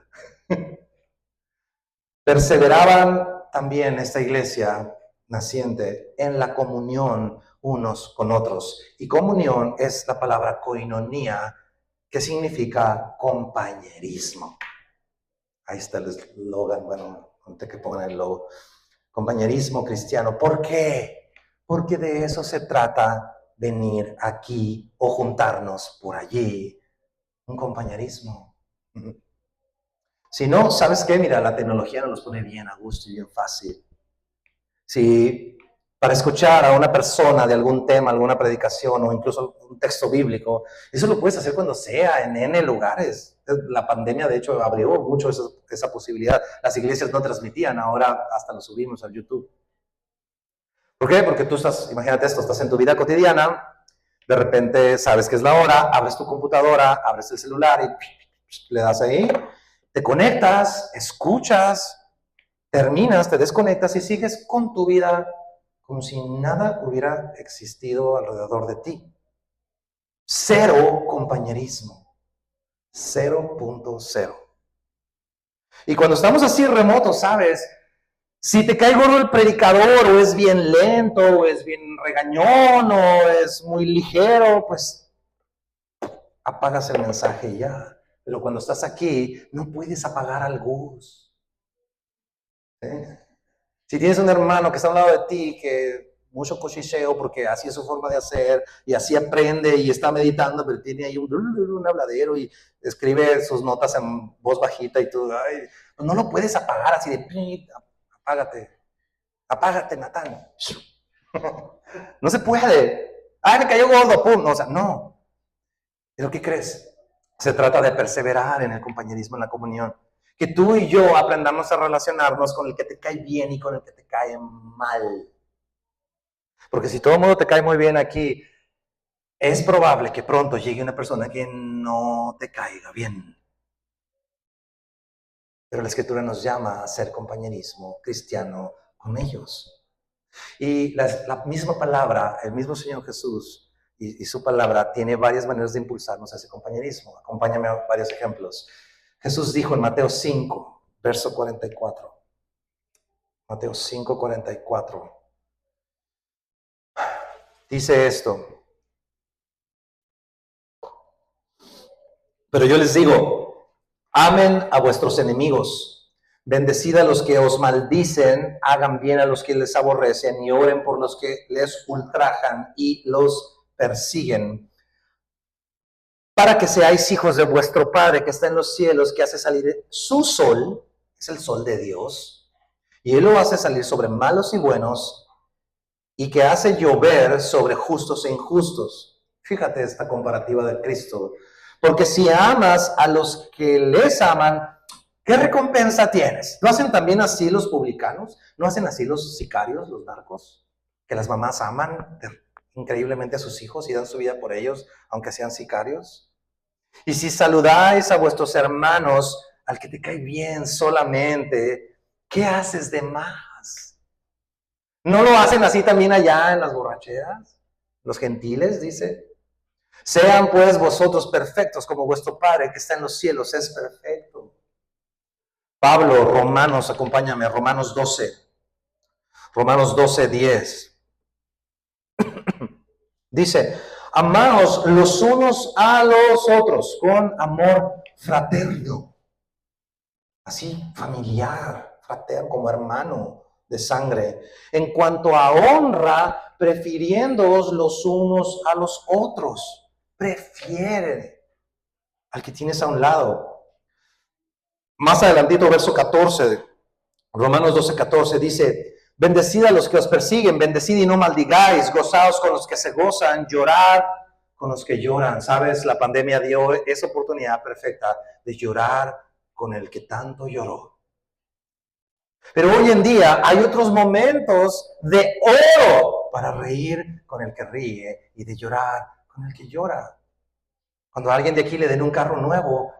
Perseveraban también esta iglesia naciente en la comunión unos con otros. Y comunión es la palabra koinonía, que significa compañerismo. Ahí está el eslogan, bueno, antes que pongan el logo. Compañerismo cristiano. ¿Por qué? Porque de eso se trata venir aquí o juntarnos por allí. Un compañerismo. Si no, ¿sabes qué? Mira, la tecnología nos los pone bien a gusto y bien fácil. Si para escuchar a una persona de algún tema, alguna predicación o incluso un texto bíblico, eso lo puedes hacer cuando sea, en N lugares. La pandemia, de hecho, abrió mucho esa posibilidad. Las iglesias no transmitían, ahora hasta lo subimos a YouTube. ¿Por qué? Porque tú estás, imagínate esto, estás en tu vida cotidiana, de repente sabes que es la hora, abres tu computadora, abres el celular y le das ahí, te conectas, escuchas, terminas, te desconectas y sigues con tu vida como si nada hubiera existido alrededor de ti. Cero compañerismo. 0.0. Y cuando estamos así remotos, ¿sabes? Si te cae gordo el predicador, o es bien lento, o es bien regañón, o es muy ligero, pues apagas el mensaje y ya. Pero cuando estás aquí, no puedes apagar al Gus. ¿Eh? Si tienes un hermano que está a un lado de ti, que mucho cochicheo, porque así es su forma de hacer, y así aprende, y está meditando, pero tiene ahí un habladero, y escribe sus notas en voz bajita, y tú, ay, pues no lo puedes apagar así de, apágate, Natán. No se puede. Ay, me cayó gordo, pum. No, o sea, no. ¿Pero qué crees? Se trata de perseverar en el compañerismo, en la comunión. Que tú y yo aprendamos a relacionarnos con el que te cae bien y con el que te cae mal. Porque si todo el mundo te cae muy bien aquí, es probable que pronto llegue una persona que no te caiga bien. Pero la Escritura nos llama a hacer compañerismo cristiano con ellos. Y la misma palabra, el mismo Señor Jesús y su palabra tiene varias maneras de impulsarnos a ese compañerismo. Acompáñame a varios ejemplos. Jesús dijo en Mateo 5, verso 44. Mateo 5, 44. Dice esto. Pero yo les digo, amen a vuestros enemigos, bendecid a los que os maldicen, hagan bien a los que les aborrecen y oren por los que les ultrajan y los persiguen, para que seáis hijos de vuestro Padre que está en los cielos, que hace salir su sol, es el sol de Dios, y Él lo hace salir sobre malos y buenos, y que hace llover sobre justos e injustos. Fíjate esta comparativa de Cristo. Porque si amas a los que les aman, ¿qué recompensa tienes? ¿No hacen también así los publicanos? ¿No hacen así los sicarios, los narcos? Que las mamás aman increíblemente a sus hijos y dan su vida por ellos, aunque sean sicarios. Y si saludáis a vuestros hermanos, al que te cae bien solamente, ¿qué haces de más? ¿No lo hacen así también allá en las borracheras? Los gentiles, dice. Sean pues vosotros perfectos como vuestro Padre que está en los cielos es perfecto. Pablo, Romanos, acompáñame, Romanos 12. Romanos 12, 10. Dice, amaos los unos a los otros con amor fraterno. Así, familiar, fraterno, como hermano de sangre. En cuanto a honra, prefiriéndoos los unos a los otros. Prefiere al que tienes a un lado. Más adelantito, verso 14, Romanos 12, 14, dice, bendecid a los que os persiguen, bendecid y no maldigáis, gozaos con los que se gozan, llorad con los que lloran. ¿Sabes? La pandemia dio esa oportunidad perfecta de llorar con el que tanto lloró. Pero hoy en día hay otros momentos de oro para reír con el que ríe y de llorar con el que llora. Cuando a alguien de aquí le den un carro nuevo,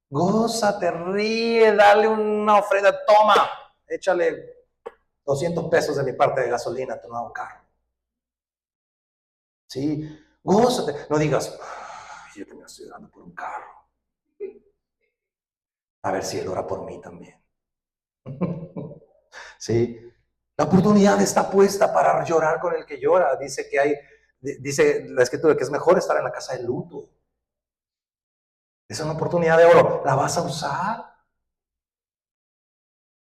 gózate, ríe, dale una ofrenda, toma, échale 200 pesos de mi parte de gasolina a tu nuevo carro. Sí, gózate, no digas, yo que me estoy dando por un carro. A ver si él ora por mí también. Sí, la oportunidad está puesta para llorar con el que llora. Dice la escritura que es mejor estar en la casa de luto. Es una oportunidad de oro. ¿La vas a usar?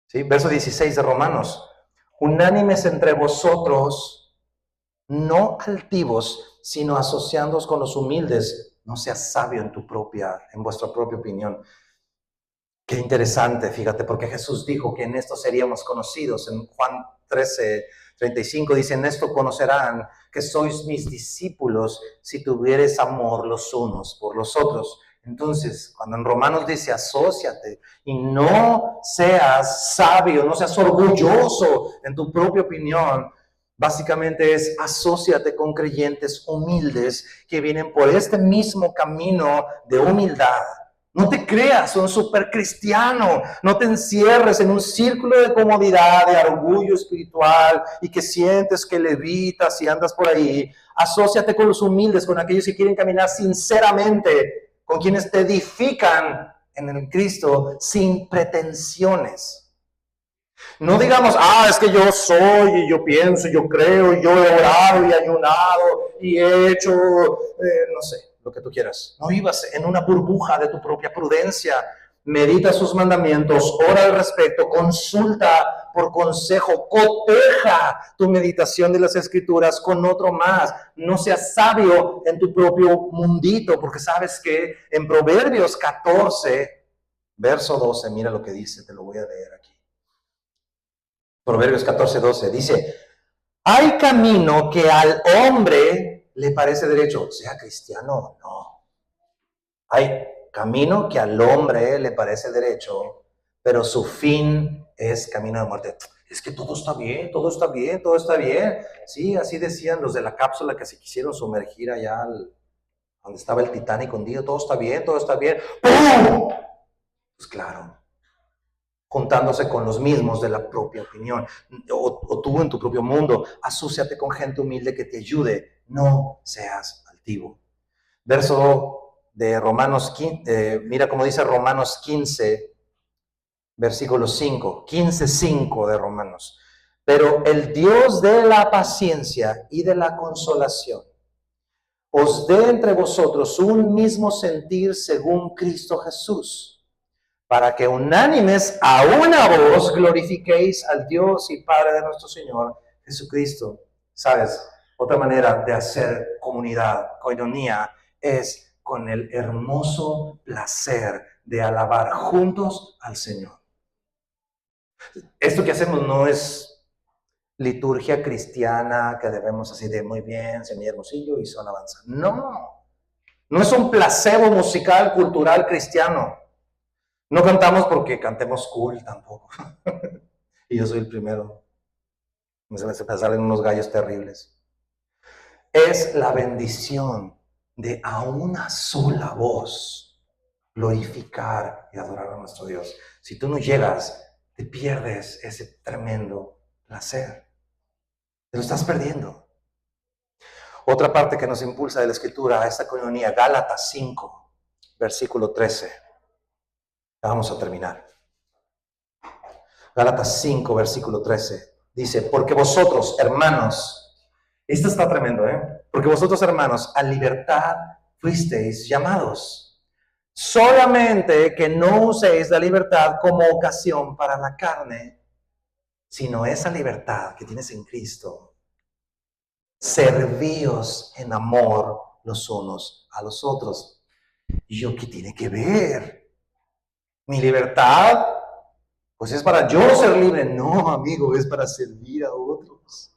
Sí, verso 16 de Romanos. Unánimes entre vosotros, no altivos, sino asociándoos con los humildes. No seas sabio en vuestra propia opinión. Qué interesante, fíjate, porque Jesús dijo que en esto seríamos conocidos. En Juan 13:35 dice, en esto conocerán que sois mis discípulos si tuvieres amor los unos por los otros. Entonces, cuando en Romanos dice, asóciate y no seas sabio, no seas orgulloso en tu propia opinión, básicamente es asóciate con creyentes humildes que vienen por este mismo camino de humildad. No te creas un super cristiano, no te encierres en un círculo de comodidad, de orgullo espiritual y que sientes que levitas y andas por ahí. Asóciate con los humildes, con aquellos que quieren caminar sinceramente, con quienes te edifican en el Cristo sin pretensiones. No digamos, es que yo soy y yo pienso y yo creo y yo he orado y ayunado y he hecho, no sé, lo que tú quieras. No vivas en una burbuja de tu propia prudencia. Medita sus mandamientos, ora al respecto, consulta por consejo, coteja tu meditación de las Escrituras con otro más. No seas sabio en tu propio mundito, porque sabes que en Proverbios 14, verso 12, mira lo que dice, te lo voy a leer aquí. Proverbios 14:12 dice, hay camino que al hombre le parece derecho, sea cristiano o no. Hay camino que al hombre le parece derecho, pero su fin es camino de muerte. Es que todo está bien, todo está bien, todo está bien. Sí, así decían los de la cápsula que se quisieron sumergir allá donde estaba el Titanic hundido. Todo está bien, todo está bien. ¡Pum! Pues claro, juntándose con los mismos de la propia opinión, o tú en tu propio mundo, asóciate con gente humilde que te ayude, no seas altivo. Verso de Romanos 15, mira cómo dice Romanos 15, versículo 5, 15:5 de Romanos. Pero el Dios de la paciencia y de la consolación os dé entre vosotros un mismo sentir según Cristo Jesús, para que unánimes a una voz glorifiquéis al Dios y Padre de nuestro Señor Jesucristo. ¿Sabes? Otra manera de hacer comunidad, koinonia, es con el hermoso placer de alabar juntos al Señor. Esto que hacemos no es liturgia cristiana que debemos así de muy bien, mi hermosillo y son alabanza. No, no es un placebo musical, cultural, cristiano. No cantamos porque cantemos cool tampoco. Y yo soy el primero. Me salen unos gallos terribles. Es la bendición de a una sola voz glorificar y adorar a nuestro Dios. Si tú no llegas, te pierdes ese tremendo placer. Te lo estás perdiendo. Otra parte que nos impulsa de la Escritura a esta coinonía, Gálatas 5, versículo 13. Vamos a terminar. Gálatas 5, versículo 13. Dice, porque vosotros, hermanos, esto está tremendo, porque vosotros, hermanos, a libertad fuisteis llamados. Solamente que no uséis la libertad como ocasión para la carne, sino esa libertad que tienes en Cristo. Servíos en amor los unos a los otros. ¿Y yo qué tiene que ver? Mi libertad, pues es para yo ser libre. No, amigo, es para servir a otros.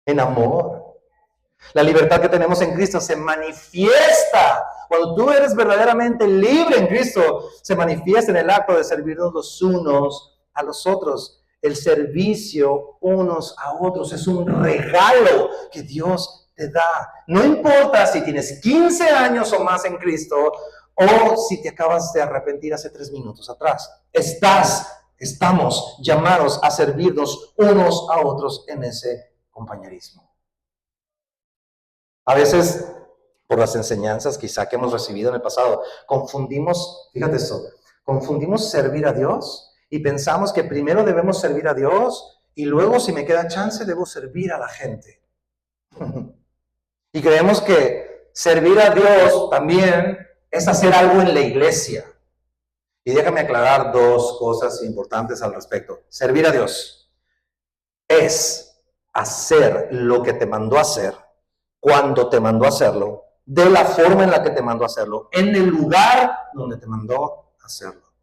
En amor. La libertad que tenemos en Cristo se manifiesta. Cuando tú eres verdaderamente libre en Cristo, se manifiesta en el acto de servirnos los unos a los otros. El servicio unos a otros es un regalo que Dios te da. No importa si tienes 15 años o más en Cristo o si te acabas de arrepentir hace 3 minutos atrás. Estamos llamados a servirnos unos a otros en ese compañerismo. A veces, por las enseñanzas quizá que hemos recibido en el pasado, confundimos, fíjate esto, confundimos servir a Dios y pensamos que primero debemos servir a Dios y luego, si me queda chance, debo servir a la gente. Y creemos que servir a Dios también es hacer algo en la iglesia. Y déjame aclarar 2 cosas importantes al respecto. Servir a Dios es hacer lo que te mandó a hacer, cuando te mandó a hacerlo, de la forma en la que te mandó a hacerlo, en el lugar donde te mandó a hacerlo.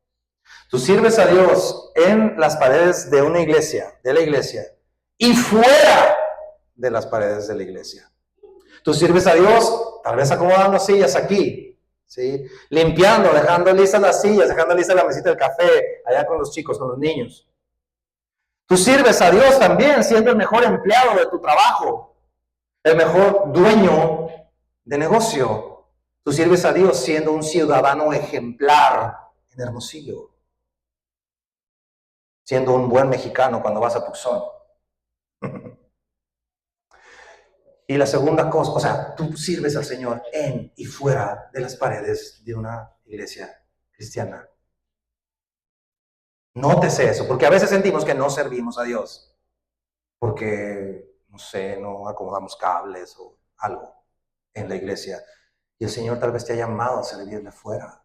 Tú sirves a Dios en las paredes de una iglesia, de la iglesia, y fuera de las paredes de la iglesia. Tú sirves a Dios, tal vez acomodando sillas aquí, ¿sí? Limpiando, dejando listas las sillas, dejando lista la mesita del café, allá con los chicos, con los niños. Tú sirves a Dios también siendo el mejor empleado de tu trabajo, el mejor dueño de negocio. Tú sirves a Dios siendo un ciudadano ejemplar en Hermosillo, siendo un buen mexicano cuando vas a Tucson. Y la segunda cosa, o sea, tú sirves al Señor en y fuera de las paredes de una iglesia cristiana. Nótese eso, porque a veces sentimos que no servimos a Dios, porque, no sé, no acomodamos cables o algo en la iglesia. Y el Señor tal vez te ha llamado a servirle fuera.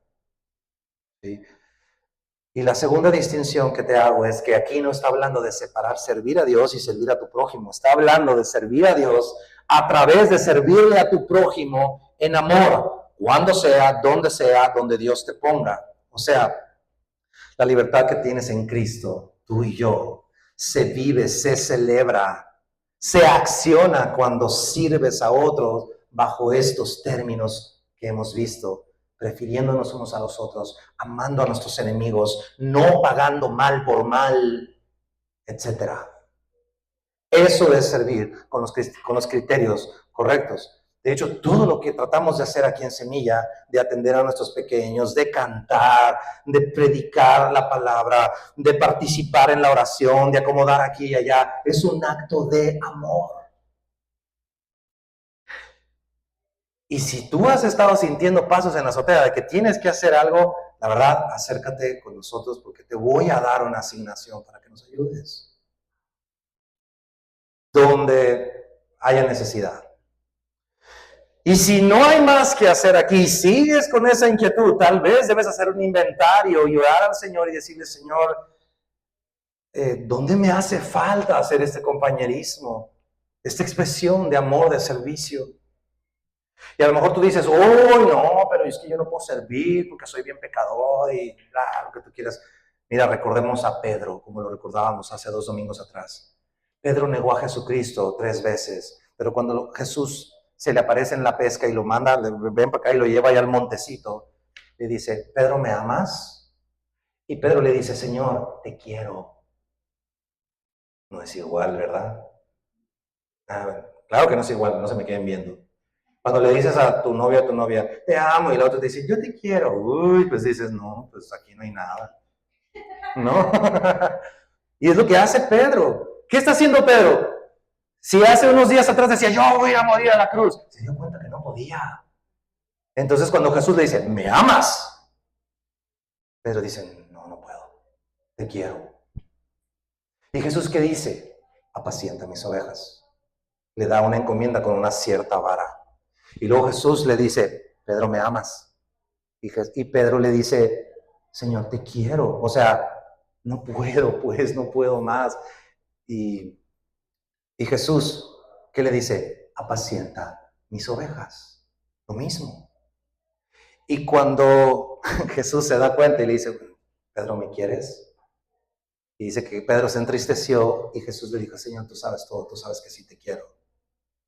¿Sí? Y la segunda distinción que te hago es que aquí no está hablando de separar servir a Dios y servir a tu prójimo. Está hablando de servir a Dios a través de servirle a tu prójimo en amor, cuando sea, donde Dios te ponga. O sea, la libertad que tienes en Cristo, tú y yo, se vive, se celebra, se acciona cuando sirves a otros bajo estos términos que hemos visto. Prefiriéndonos unos a los otros, amando a nuestros enemigos, no pagando mal por mal, etc. Eso es servir con los criterios correctos. De hecho, todo lo que tratamos de hacer aquí en Semilla, de atender a nuestros pequeños, de cantar, de predicar la palabra, de participar en la oración, de acomodar aquí y allá, es un acto de amor. Y si tú has estado sintiendo pasos en la azotea de que tienes que hacer algo, la verdad, acércate con nosotros porque te voy a dar una asignación para que nos ayudes. Donde haya necesidad. Y si no hay más que hacer aquí, sigues con esa inquietud, tal vez debes hacer un inventario y orar al Señor y decirle, Señor, ¿dónde me hace falta hacer este compañerismo? Esta expresión de amor, de servicio. Y a lo mejor tú dices, oh, no, pero es que yo no puedo servir porque soy bien pecador y bla, lo que tú quieras. Mira, recordemos a Pedro, como lo recordábamos hace 2 domingos atrás. Pedro negó a Jesucristo 3 veces, pero cuando Jesús se le aparece en la pesca y lo manda, ven para acá y lo lleva allá al montecito, le dice, Pedro, ¿me amas? Y Pedro le dice, Señor, te quiero. No es igual, ¿verdad? Claro que no es igual, no se me queden viendo. Cuando le dices a tu novia, te amo, y la otra te dice, yo te quiero. Uy, pues dices, no, pues aquí no hay nada. ¿No? Y es lo que hace Pedro. ¿Qué está haciendo Pedro? Si hace unos días atrás decía, yo voy a morir a la cruz, se dio cuenta que no podía. Entonces cuando Jesús le dice, ¿me amas? Pedro dice, no, no puedo. Te quiero. ¿Y Jesús qué dice? Apacienta mis ovejas. Le da una encomienda con una cierta vara. Y luego Jesús le dice, Pedro, ¿me amas? Y Pedro le dice, Señor, te quiero. O sea, no puedo, pues, no puedo más. Y Jesús, ¿qué le dice? Apacienta mis ovejas. Lo mismo. Y cuando Jesús se da cuenta y le dice, Pedro, ¿me quieres? Y dice que Pedro se entristeció y Jesús le dijo, Señor, tú sabes todo, tú sabes que sí te quiero.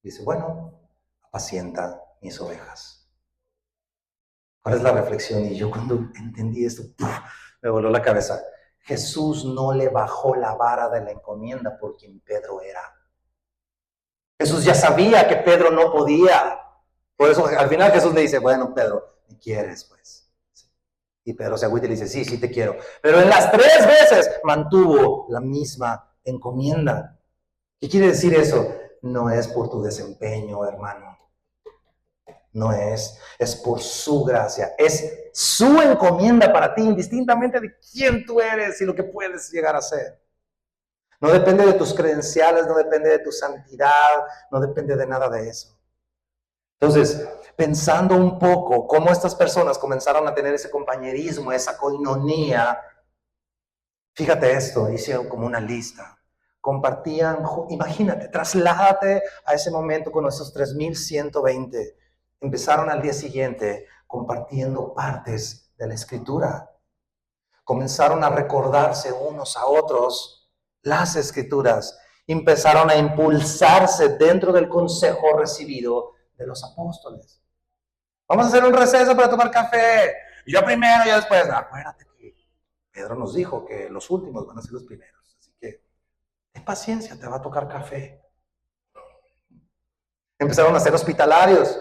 Y dice, bueno, apacienta mis ovejas. ¿Cuál es la reflexión? Y yo cuando entendí esto, ¡puf!, me voló la cabeza. Jesús no le bajó la vara de la encomienda por quien Pedro era. Jesús ya sabía que Pedro no podía. Por eso al final Jesús le dice, bueno, Pedro, ¿me quieres pues? Y Pedro se agüita y le dice, sí, sí te quiero. Pero en las 3 veces mantuvo la misma encomienda. ¿Qué quiere decir eso? No es por tu desempeño, hermano. No es por su gracia. Es su encomienda para ti, indistintamente de quién tú eres y lo que puedes llegar a ser. No depende de tus credenciales, no depende de tu santidad, no depende de nada de eso. Entonces, pensando un poco cómo estas personas comenzaron a tener ese compañerismo, esa coinonía, fíjate esto, hicieron como una lista. Compartían, imagínate, trasládate a ese momento con esos 3,120. Empezaron al día siguiente compartiendo partes de la Escritura. Comenzaron a recordarse unos a otros las Escrituras. Empezaron a impulsarse dentro del consejo recibido de los apóstoles. Vamos a hacer un receso para tomar café. Yo primero, yo después. Acuérdate que Pedro nos dijo que los últimos van a ser los primeros. Así que ten paciencia, te va a tocar café. Empezaron a ser hospitalarios.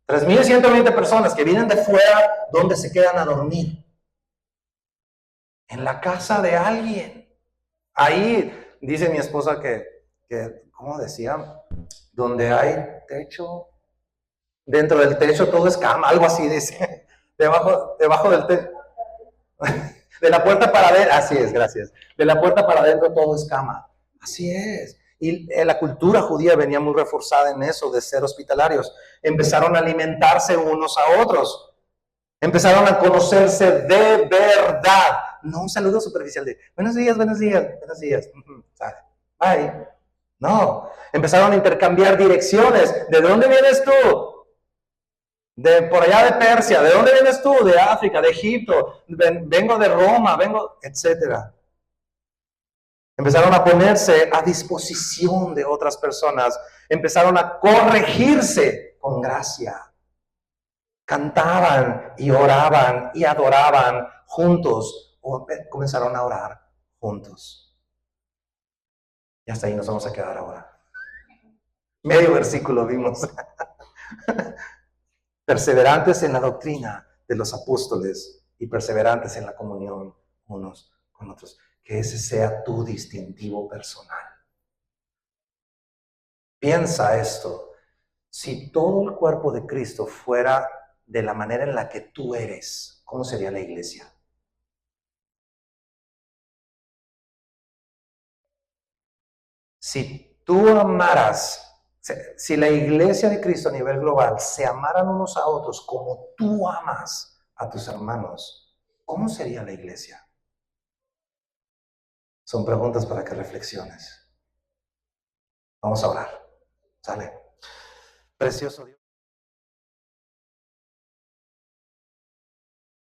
3,120 personas que vienen de fuera, donde se quedan a dormir. En la casa de alguien. Ahí dice mi esposa que ¿cómo decía? Donde hay techo, dentro del techo todo es cama, algo así dice. Debajo del techo. De la puerta para adentro, así es, gracias. De la puerta para adentro todo es cama. Así es. Y la cultura judía venía muy reforzada en eso, de ser hospitalarios. Empezaron a alimentarse unos a otros. Empezaron a conocerse de verdad. No un saludo superficial de buenos días, buenos días, buenos días. Bye. No. Empezaron a intercambiar direcciones. ¿De dónde vienes tú? De por allá de Persia. ¿De dónde vienes tú? De África, de Egipto. Vengo de Roma, etcétera. Empezaron a ponerse a disposición de otras personas. Empezaron a corregirse con gracia. Cantaban y oraban y adoraban juntos. O comenzaron a orar juntos. Y hasta ahí nos vamos a quedar ahora. Medio versículo vimos. Perseverantes en la doctrina de los apóstoles y perseverantes en la comunión unos con otros. Que ese sea tu distintivo personal. Piensa esto. Si todo el cuerpo de Cristo fuera de la manera en la que tú eres, ¿cómo sería la iglesia? Si tú amaras, si la iglesia de Cristo a nivel global se amaran unos a otros como tú amas a tus hermanos, ¿cómo sería la iglesia? Son preguntas para que reflexiones. Vamos a orar. ¿Sale? Precioso Dios.